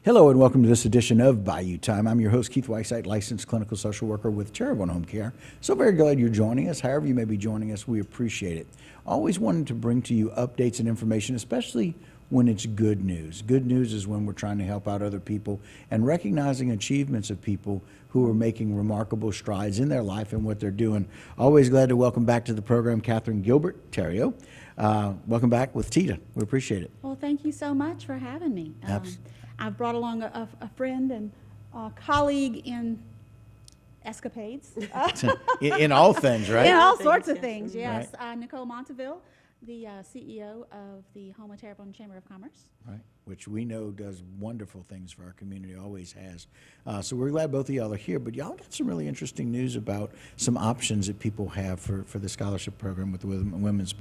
Hello and welcome to this edition of Bayou Time. I'm your host, Keith Whiteside, licensed clinical social worker with Cherubim Home Care. So very glad you're joining us. However you may be joining us, we appreciate it. Always wanted to bring to you updates and information, especially when it's good news. Good news is when we're trying to help out other people and recognizing achievements of people who are making remarkable strides in their life and what they're doing. Always glad to welcome back to the program Catherine Gilbert-Terrio. Welcome back with Tita. We appreciate it. Well, thank you so much for having me. I've brought along a friend and a colleague in escapades. in all things, right? In all sorts of things, yes. Right. Nicole Monteville, the CEO of the Home of Cherubim Chamber of Commerce. Right, which we know does wonderful things for our community, always has. So we're glad both of y'all are here, but y'all got some really interesting news about some options that people have for the scholarship program with the Women's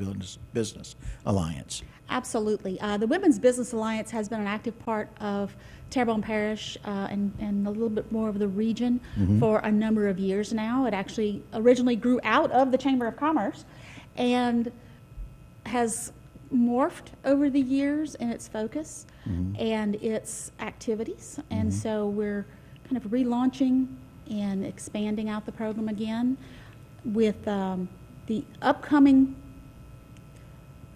Business Alliance. Absolutely. The Women's Business Alliance has been an active part of Terrebonne Parish and a little bit more of the region for a number of years now. It actually originally grew out of the Chamber of Commerce and has morphed over the years in its focus and its activities. And so we're kind of relaunching and expanding out the program again with the upcoming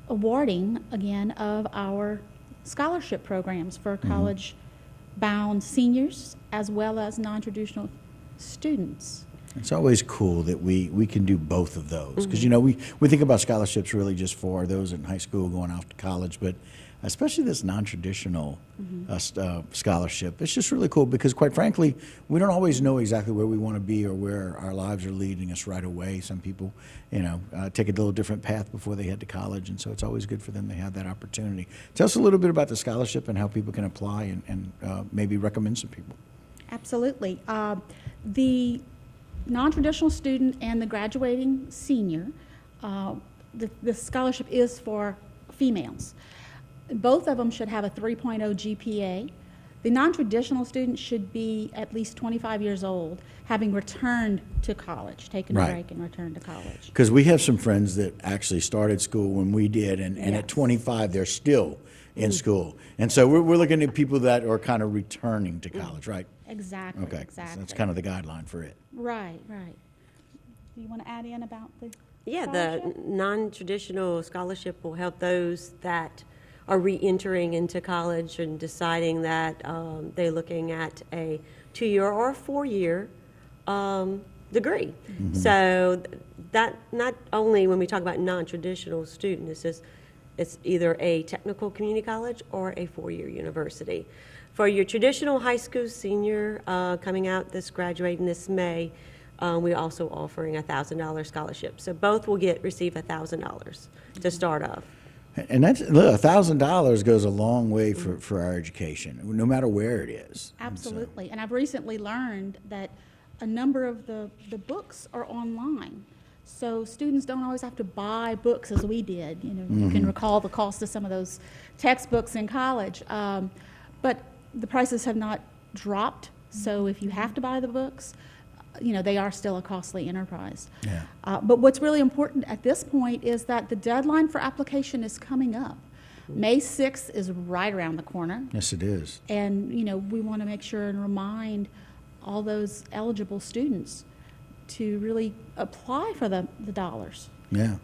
awarding again of our scholarship programs for college-bound seniors as well as non-traditional students. It's always cool that we can do both of those because, you know, we think about scholarships really just for those in high school going off to college, but especially this non-traditional scholarship. It's just really cool because, quite frankly, we don't always know exactly where we want to be or where our lives are leading us right away. Some people, you know, take a little different path before they head to college, and so it's always good for them to have that opportunity. Tell us a little bit about the scholarship and how people can apply and maybe recommend some people. Absolutely. The non-traditional student and the graduating senior, the scholarship is for females. Both of them should have a 3.0 GPA. The non-traditional student should be at least 25 years old, having returned to college, taken a break and returned to college. Because we have some friends that actually started school when we did, and at 25 they're still in school. And so we're looking at people that are kind of returning to college, right? Exactly. Okay, exactly. So that's kind of the guideline for it. Right, right. Do you want to add in about the the non-traditional scholarship will help those that are re-entering into college and deciding that they're looking at a 2-year or a 4-year degree. So that not only when we talk about non-traditional students, it's either a technical community college or a 4-year university. For your traditional high school senior coming out graduating this May, we're also offering a $1,000 scholarship. So both will receive $1,000 to start off. And that's $1,000 goes a long way for our education, no matter where it is. Absolutely. And I've recently learned that a number of the books are online. So students don't always have to buy books as we did. You know, you can recall the cost of some of those textbooks in college. But the prices have not dropped. So if you have to buy the books, you know, they are still a costly enterprise. Yeah. But what's really important at this point is that the deadline for application is coming up. May 6th is right around the corner. Yes, it is. And, you know, we want to make sure and remind all those eligible students to really apply for the dollars. Yeah,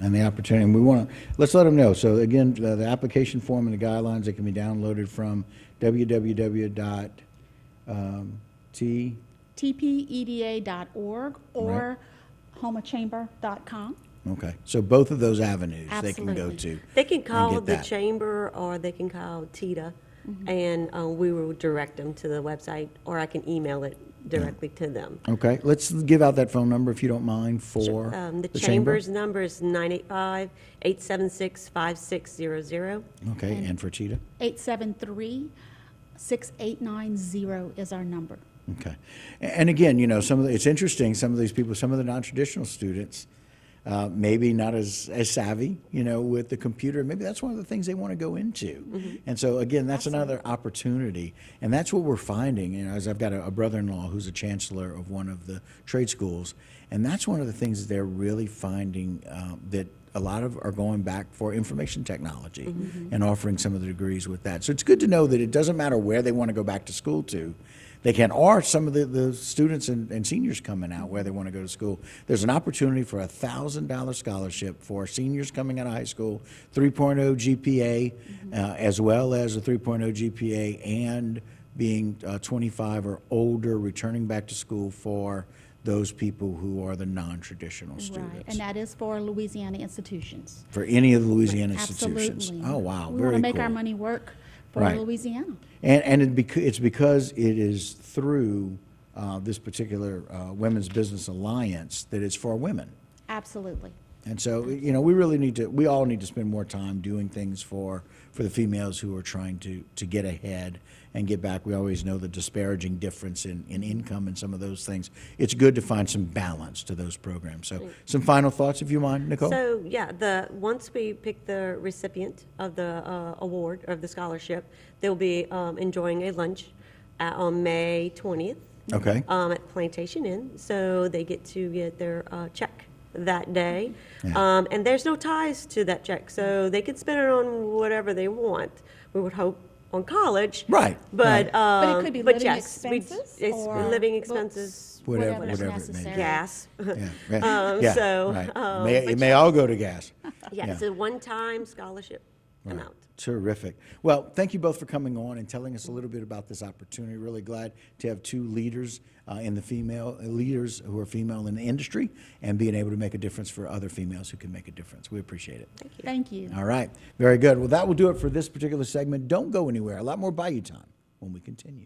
and the opportunity. And we want to, let's let them know. So again, the application form and the guidelines, they can be downloaded from tpeda.org or homachamber.com. Okay, so both of those avenues they can go Absolutely. to. They can call the chamber or they can call Tita, and we will direct them to the website, or I can email it directly to them. Okay, let's give out that phone number if you don't mind for the chamber. chamber's number is 985-876-5600. Okay, and for Cheetah? 873-6890 is our number. Okay, and again, you know, it's interesting. Some of these people, some of the non-traditional students, maybe not as savvy, you know, with the computer. Maybe that's one of the things they want to go into. And so again, that's another opportunity, and that's what we're finding. You know, as I've got a brother-in-law who's a chancellor of one of the trade schools, and that's one of the things that they're really finding that a lot of are going back for information technology and offering some of the degrees with that. So it's good to know that it doesn't matter where they want to go back to school to. They can, or some of the students and seniors coming out where they want to go to school. There's an opportunity for a $1,000 scholarship for seniors coming out of high school, 3.0 GPA, as well as a 3.0 GPA, and being 25 or older, returning back to school for those people who are the non-traditional students. Right, and that is for Louisiana institutions. For any of the Louisiana institutions. Absolutely. Oh, wow, We very want to make cool. our money work for Right. Louisiana. And it's because it is through this particular Women's Business Alliance that it's for women. Absolutely. And so, you know, we all need to spend more time doing things for the females who are trying to get ahead and get back. We always know the disparaging difference in income and some of those things. It's good to find some balance to those programs. So some final thoughts, if you mind, Nicole? So, yeah, once we pick the recipient of the award, of the scholarship, they'll be enjoying a lunch on May 20th. Okay. At Plantation Inn, so they get to get their check that day. Yeah. And there's no ties to that check, so they can spend it on whatever they want. We would hope on college. Right, But, right. But it could be living yes, expenses it's or living books, expenses, Whatever whatever's it may be. necessary. gas. Yeah, yeah, so, right. but It may all go to gas. Yeah, Yeah. it's a one-time scholarship amount. Terrific. Well, thank you both for coming on and telling us a little bit about this opportunity. Really glad to have two leaders leaders who are female in the industry and being able to make a difference for other females who can make a difference. We appreciate it. Thank you. All right. Very good. Well, that will do it for this particular segment. Don't go anywhere. A lot more Bayou time when we continue.